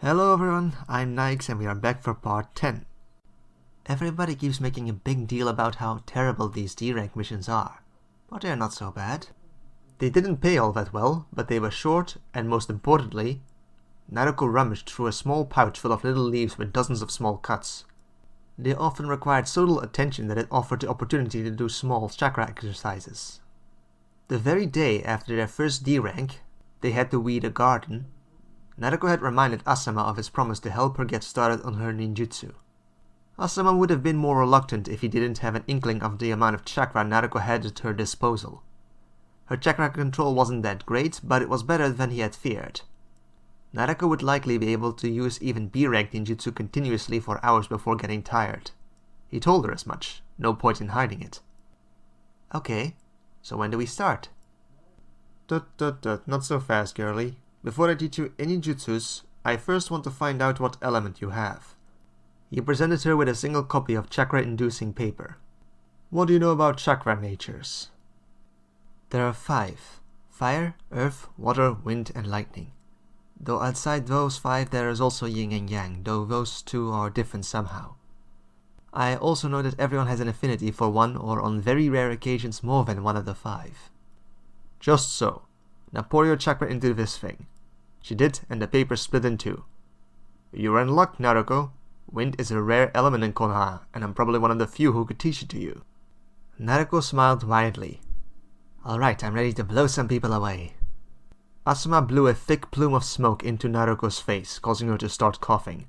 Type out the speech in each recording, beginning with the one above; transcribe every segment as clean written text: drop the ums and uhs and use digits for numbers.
Hello everyone, I'm Nikes and we are back for part 10. Everybody keeps making a big deal about how terrible these D-rank missions are, but they're not so bad. They didn't pay all that well, but they were short, and most importantly, Naruto rummaged through a small pouch full of little leaves with dozens of small cuts. They often required so little attention that it offered the opportunity to do small chakra exercises. The very day after their first D-rank, they had to weed a garden. Naruto had reminded Asama of his promise to help her get started on her ninjutsu. Asama would have been more reluctant if he didn't have an inkling of the amount of chakra Naruto had at her disposal. Her chakra control wasn't that great, but it was better than he had feared. Naruto would likely be able to use even B-rank ninjutsu continuously for hours before getting tired. He told her as much, no point in hiding it. Okay, so when do we start? Not so fast, girlie. Before I teach you any jutsus, I first want to find out what element you have. He presented her with a single copy of chakra-inducing paper. What do you know about chakra natures? There are 5. Fire, earth, water, wind and lightning. Though outside those 5 there is also yin and yang, though those 2 are different somehow. I also know that everyone has an affinity for one or on very rare occasions more than one of the 5. Just so. Now pour your chakra into this thing. She did, and the paper split in 2. You're in luck, Naruto. Wind is a rare element in Konoha, and I'm probably one of the few who could teach it to you. Naruto smiled widely. Alright, I'm ready to blow some people away. Asuma blew a thick plume of smoke into Naruto's face, causing her to start coughing.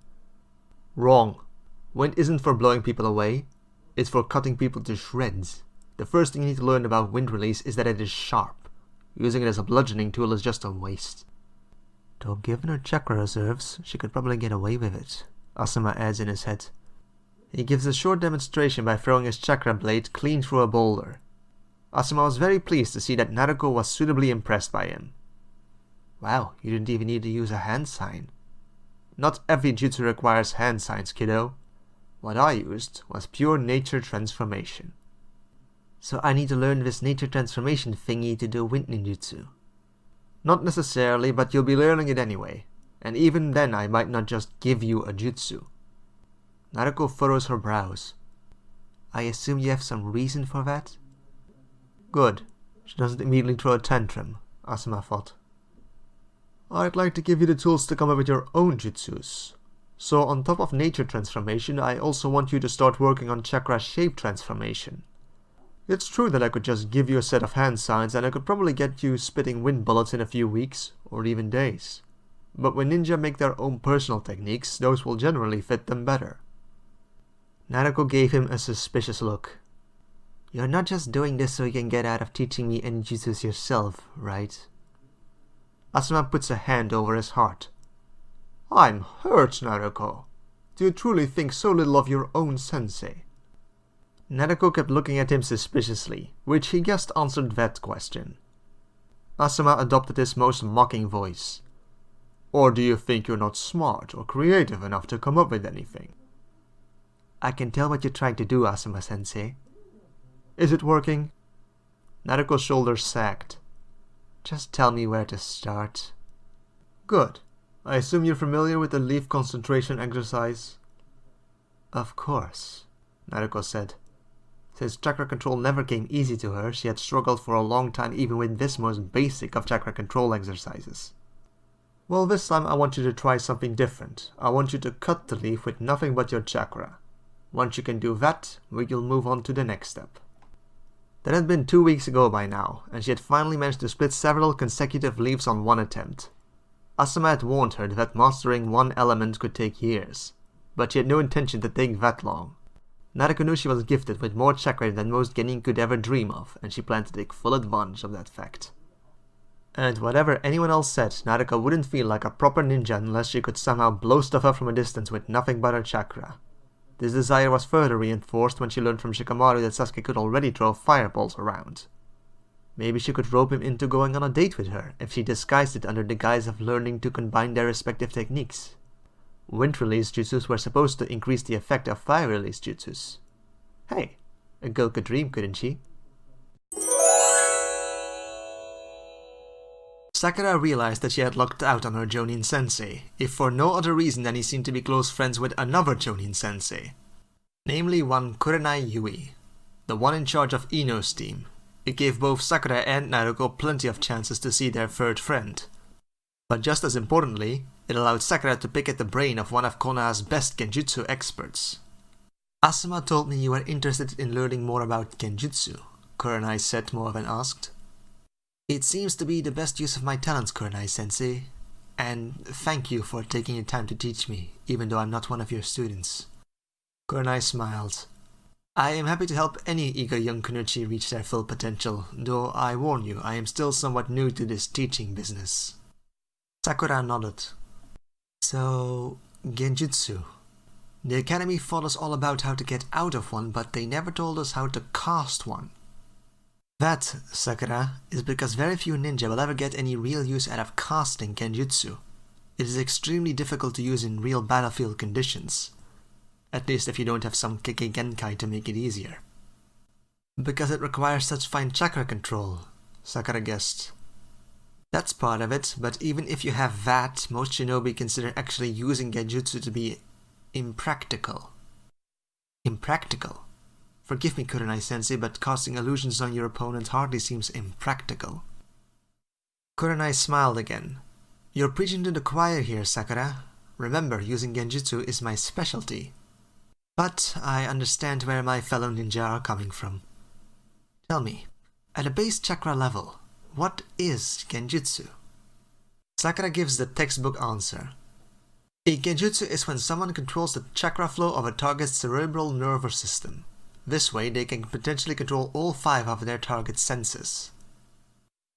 Wrong. Wind isn't for blowing people away. It's for cutting people to shreds. The first thing you need to learn about wind release is that it is sharp. Using it as a bludgeoning tool is just a waste. Though given her chakra reserves, she could probably get away with it, Asuma adds in his head. He gives a short demonstration by throwing his chakra blade clean through a boulder. Asuma was very pleased to see that Naruto was suitably impressed by him. Wow, you didn't even need to use a hand sign. Not every jutsu requires hand signs, kiddo. What I used was pure nature transformation. So I need to learn this nature transformation thingy to do wind ninjutsu. Not necessarily, but you'll be learning it anyway. And even then I might not just give you a jutsu. Naruto furrows her brows. I assume you have some reason for that? Good. She doesn't immediately throw a tantrum, Asuma thought. I'd like to give you the tools to come up with your own jutsus. So on top of nature transformation, I also want you to start working on chakra shape transformation. It's true that I could just give you a set of hand signs and I could probably get you spitting wind bullets in a few weeks, or even days. But when ninja make their own personal techniques, those will generally fit them better. Naruto gave him a suspicious look. You're not just doing this so you can get out of teaching me any jutsus yourself, right? Asuma puts a hand over his heart. I'm hurt, Naruto. Do you truly think so little of your own sensei? Naruto kept looking at him suspiciously, which he guessed answered that question. Asuma adopted his most mocking voice. Or do you think you're not smart or creative enough to come up with anything? I can tell what you're trying to do, Asuma-sensei. Is it working? Naruto's shoulders sagged. Just tell me where to start. Good. I assume you're familiar with the leaf concentration exercise? Of course, Naruto said. Since chakra control never came easy to her, she had struggled for a long time even with this most basic of chakra control exercises. Well, this time I want you to try something different. I want you to cut the leaf with nothing but your chakra. Once you can do that, we'll move on to the next step. That had been 2 weeks ago by now, and she had finally managed to split several consecutive leaves on one attempt. Asuma had warned her that mastering one element could take years, but she had no intention to take that long. Naruto knew she was gifted with more chakra than most genin could ever dream of, and she planned to take full advantage of that fact. And whatever anyone else said, Naruto wouldn't feel like a proper ninja unless she could somehow blow stuff up from a distance with nothing but her chakra. This desire was further reinforced when she learned from Shikamaru that Sasuke could already throw fireballs around. Maybe she could rope him into going on a date with her if she disguised it under the guise of learning to combine their respective techniques. Wind release jutsus were supposed to increase the effect of fire release jutsus. Hey, a girl could dream, couldn't she? Sakura realized that she had lucked out on her Jonin sensei, if for no other reason than he seemed to be close friends with another Jonin sensei. Namely one Kurenai Yui, the one in charge of Ino's team. It gave both Sakura and Naruto plenty of chances to see their third friend. But just as importantly, it allowed Sakura to pick at the brain of one of Konoha's best Genjutsu experts. Asuma told me you were interested in learning more about Genjutsu, Kurenai said more than asked. It seems to be the best use of my talents, Kurenai-sensei, and thank you for taking the time to teach me, even though I'm not one of your students. Kurenai smiled. I am happy to help any eager young Kunoichi reach their full potential, though I warn you, I am still somewhat new to this teaching business. Sakura nodded. So, Genjutsu. The academy taught us all about how to get out of one, but they never told us how to cast one. That, Sakura, is because very few ninja will ever get any real use out of casting Genjutsu. It is extremely difficult to use in real battlefield conditions. At least if you don't have some Kekkei Genkai to make it easier. Because it requires such fine chakra control, Sakura guessed. That's part of it, but even if you have that, most shinobi consider actually using Genjutsu to be impractical. Impractical? Forgive me, Kurenai-sensei, but casting illusions on your opponent hardly seems impractical. Kurenai smiled again. You're preaching to the choir here, Sakura. Remember, using Genjutsu is my specialty. But I understand where my fellow ninja are coming from. Tell me, at a base chakra level, what is Genjutsu? Sakura gives the textbook answer. A Genjutsu is when someone controls the chakra flow of a target's cerebral nervous system. This way they can potentially control all 5 of their target's senses.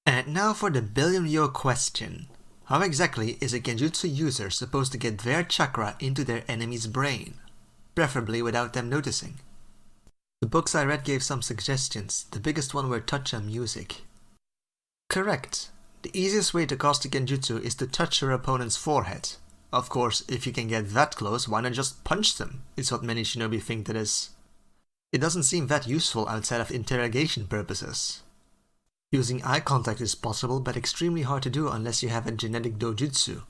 And now for the billion-euro question. How exactly is a Genjutsu user supposed to get their chakra into their enemy's brain? Preferably without them noticing. The books I read gave some suggestions, the biggest one were touch and music. Correct. The easiest way to cast a Genjutsu is to touch your opponent's forehead. Of course, if you can get that close, why not just punch them? It's what many shinobi think it is. It doesn't seem that useful outside of interrogation purposes. Using eye contact is possible, but extremely hard to do unless you have a genetic dojutsu.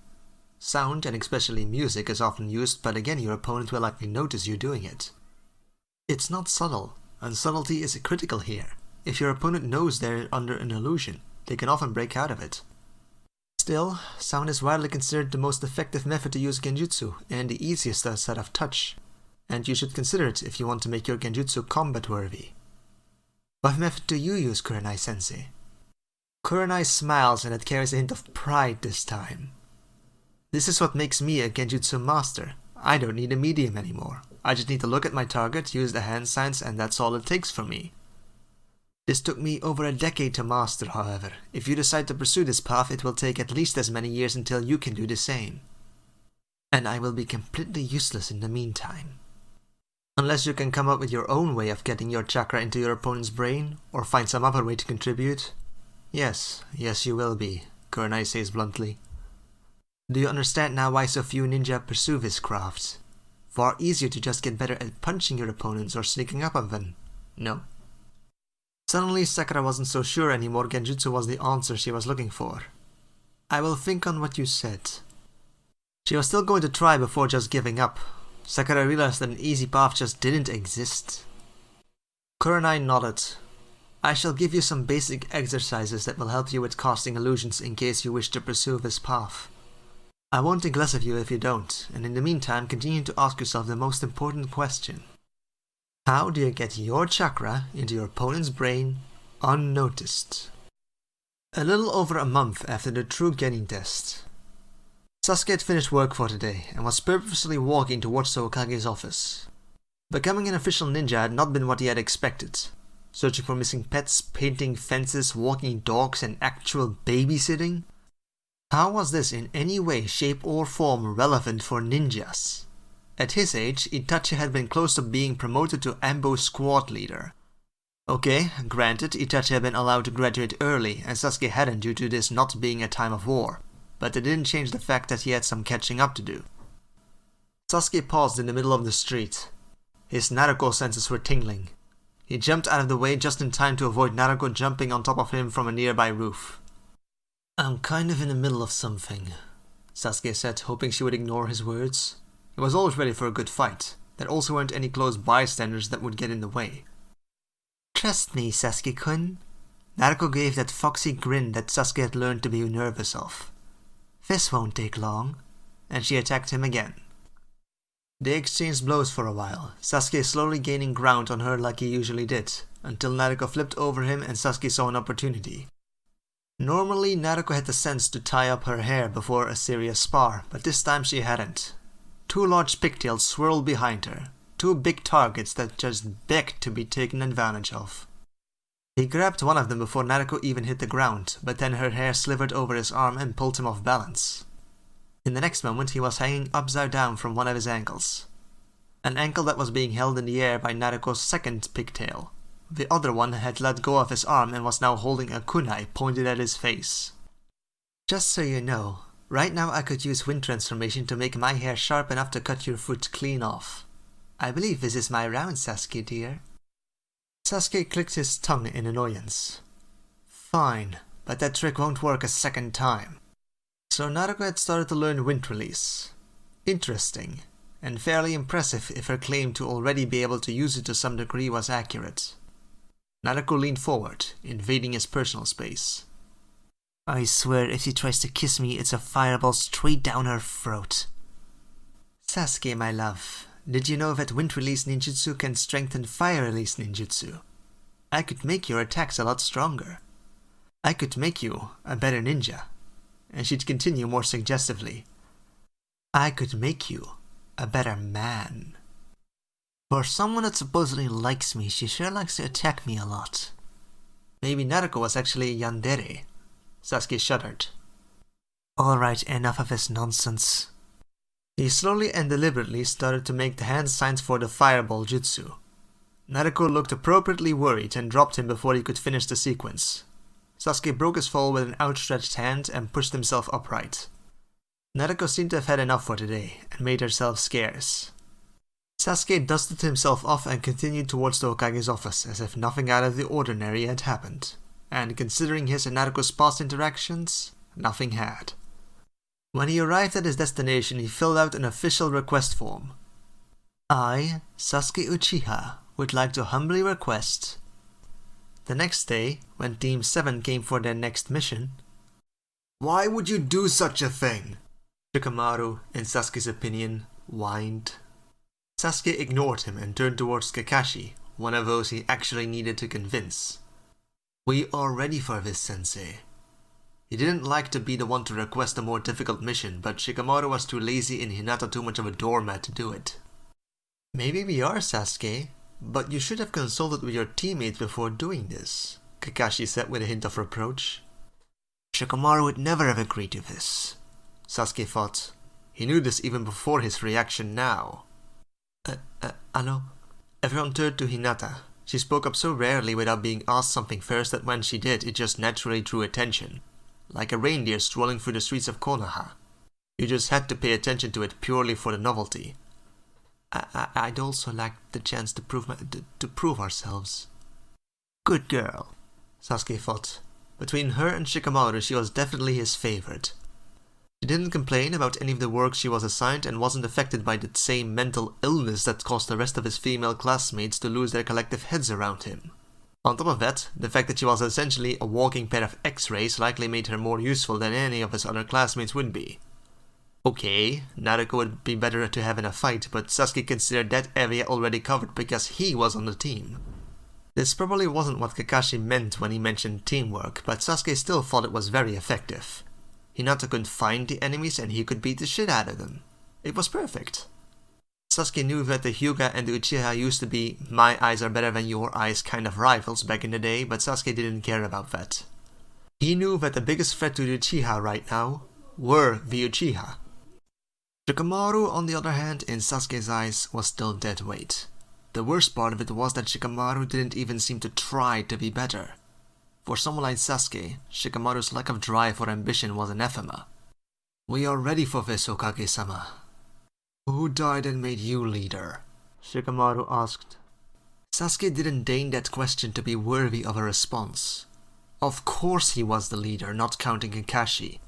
Sound, and especially music, is often used, but again your opponent will likely notice you doing it. It's not subtle, and subtlety is critical here. If your opponent knows they're under an illusion, they can often break out of it. Still, sound is widely considered the most effective method to use Genjutsu, and the easiest outside of touch. And you should consider it if you want to make your Genjutsu combat-worthy. What method do you use, Kurenai-sensei? Kurenai smiles, and it carries a hint of pride this time. This is what makes me a Genjutsu master. I don't need a medium anymore. I just need to look at my target, use the hand signs, and that's all it takes from me. This took me over a decade to master, however. If you decide to pursue this path, it will take at least as many years until you can do the same. And I will be completely useless in the meantime. Unless you can come up with your own way of getting your chakra into your opponent's brain, or find some other way to contribute. Yes you will be, Kurenai says bluntly. Do you understand now why so few ninja pursue this craft? Far easier to just get better at punching your opponents or sneaking up on them, no? Suddenly Sakura wasn't so sure anymore Genjutsu was the answer she was looking for. I will think on what you said. She was still going to try before just giving up. Sakura realized that an easy path just didn't exist. Kurenai nodded. I shall give you some basic exercises that will help you with casting illusions in case you wish to pursue this path. I won't think less of you if you don't, and in the meantime continue to ask yourself the most important question. How do you get your chakra into your opponent's brain unnoticed? A little over a month after the true Genin test, Sasuke had finished work for today and was purposely walking towards the Hokage's office. Becoming an official ninja had not been what he had expected. Searching for missing pets, painting fences, walking dogs, and actual babysitting? How was this in any way, shape or form relevant for ninjas? At his age, Itachi had been close to being promoted to Ambo squad leader. Okay, granted, Itachi had been allowed to graduate early, and Sasuke hadn't due to this not being a time of war, but it didn't change the fact that he had some catching up to do. Sasuke paused in the middle of the street. His Naruto senses were tingling. He jumped out of the way just in time to avoid Naruto jumping on top of him from a nearby roof. I'm kind of in the middle of something, Sasuke said, hoping she would ignore his words. He was always ready for a good fight. There also weren't any close bystanders that would get in the way. Trust me, Sasuke-kun. Naruto gave that foxy grin that Sasuke had learned to be nervous of. This won't take long. And she attacked him again. They exchanged blows for a while, Sasuke slowly gaining ground on her like he usually did, until Naruto flipped over him and Sasuke saw an opportunity. Normally, Naruto had the sense to tie up her hair before a serious spar, but this time she hadn't. Two large pigtails swirled behind her, two big targets that just begged to be taken advantage of. He grabbed one of them before Naruto even hit the ground, but then her hair slivered over his arm and pulled him off balance. In the next moment, he was hanging upside down from one of his ankles. An ankle that was being held in the air by Naruto's second pigtail. The other one had let go of his arm and was now holding a kunai pointed at his face. Just so you know, right now I could use wind transformation to make my hair sharp enough to cut your foot clean off. I believe this is my round, Sasuke dear. Sasuke clicked his tongue in annoyance. Fine, but that trick won't work a second time. So Naruto had started to learn wind release. Interesting, and fairly impressive if her claim to already be able to use it to some degree was accurate. Naruto leaned forward, invading his personal space. I swear if she tries to kiss me, it's a fireball straight down her throat. Sasuke, my love, did you know that wind release ninjutsu can strengthen fire release ninjutsu? I could make your attacks a lot stronger. I could make you a better ninja. And she'd continue more suggestively. I could make you a better man. For someone that supposedly likes me, she sure likes to attack me a lot. Maybe Naruto was actually a yandere. Sasuke shuddered. Alright, enough of this nonsense. He slowly and deliberately started to make the hand signs for the fireball jutsu. Naruto looked appropriately worried and dropped him before he could finish the sequence. Sasuke broke his fall with an outstretched hand and pushed himself upright. Naruto seemed to have had enough for today and made herself scarce. Sasuke dusted himself off and continued towards the Hokage's office as if nothing out of the ordinary had happened. And considering his and Naruto's past interactions, nothing had. When he arrived at his destination, he filled out an official request form. I, Sasuke Uchiha, would like to humbly request. The next day, when Team 7 came for their next mission, why would you do such a thing? Shikamaru, in Sasuke's opinion, whined. Sasuke ignored him and turned towards Kakashi, one of those he actually needed to convince. We are ready for this, sensei. He didn't like to be the one to request a more difficult mission, but Shikamaru was too lazy and Hinata too much of a doormat to do it. Maybe we are, Sasuke. But you should have consulted with your teammates before doing this, Kakashi said with a hint of reproach. Shikamaru would never have agreed to this, Sasuke thought. He knew this even before his reaction now. Ano? Everyone turned to Hinata. She spoke up so rarely without being asked something first that when she did, it just naturally drew attention. Like a reindeer strolling through the streets of Konoha. You just had to pay attention to it purely for the novelty. I'd also like the chance to prove ourselves. Good girl, Sasuke thought. Between her and Shikamaru, she was definitely his favorite. She didn't complain about any of the work she was assigned and wasn't affected by the same mental illness that caused the rest of his female classmates to lose their collective heads around him. On top of that, the fact that she was essentially a walking pair of X-rays likely made her more useful than any of his other classmates would be. Okay, Naruto would be better to have in a fight, but Sasuke considered that area already covered because he was on the team. This probably wasn't what Kakashi meant when he mentioned teamwork, but Sasuke still thought it was very effective. Hinata could find the enemies and he could beat the shit out of them. It was perfect. Sasuke knew that the Hyuga and the Uchiha used to be my eyes are better than your eyes kind of rivals back in the day, but Sasuke didn't care about that. He knew that the biggest threat to the Uchiha right now were the Uchiha. Shikamaru, on the other hand, in Sasuke's eyes, was still dead weight. The worst part of it was that Shikamaru didn't even seem to try to be better. For someone like Sasuke, Shikamaru's lack of drive or ambition was anathema. We are ready for this, Hokage-sama. Who died and made you leader? Shikamaru asked. Sasuke didn't deign that question to be worthy of a response. Of course he was the leader, not counting Kakashi.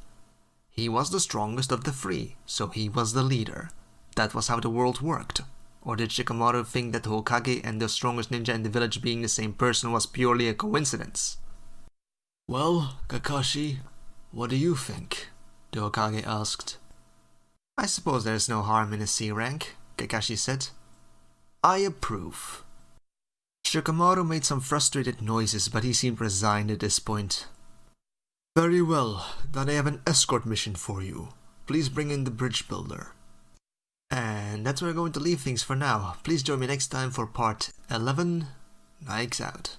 He was the strongest of the three, so he was the leader. That was how the world worked. Or did Shikamaru think that the Hokage and the strongest ninja in the village being the same person was purely a coincidence? Well, Kakashi, what do you think? The Hokage asked. I suppose there is no harm in a C rank, Kakashi said. I approve. Shikamaru made some frustrated noises, but he seemed resigned at this point. Very well, then I have an escort mission for you. Please bring in the bridge builder. And that's where we're going to leave things for now. Please join me next time for part 11. Nikes out.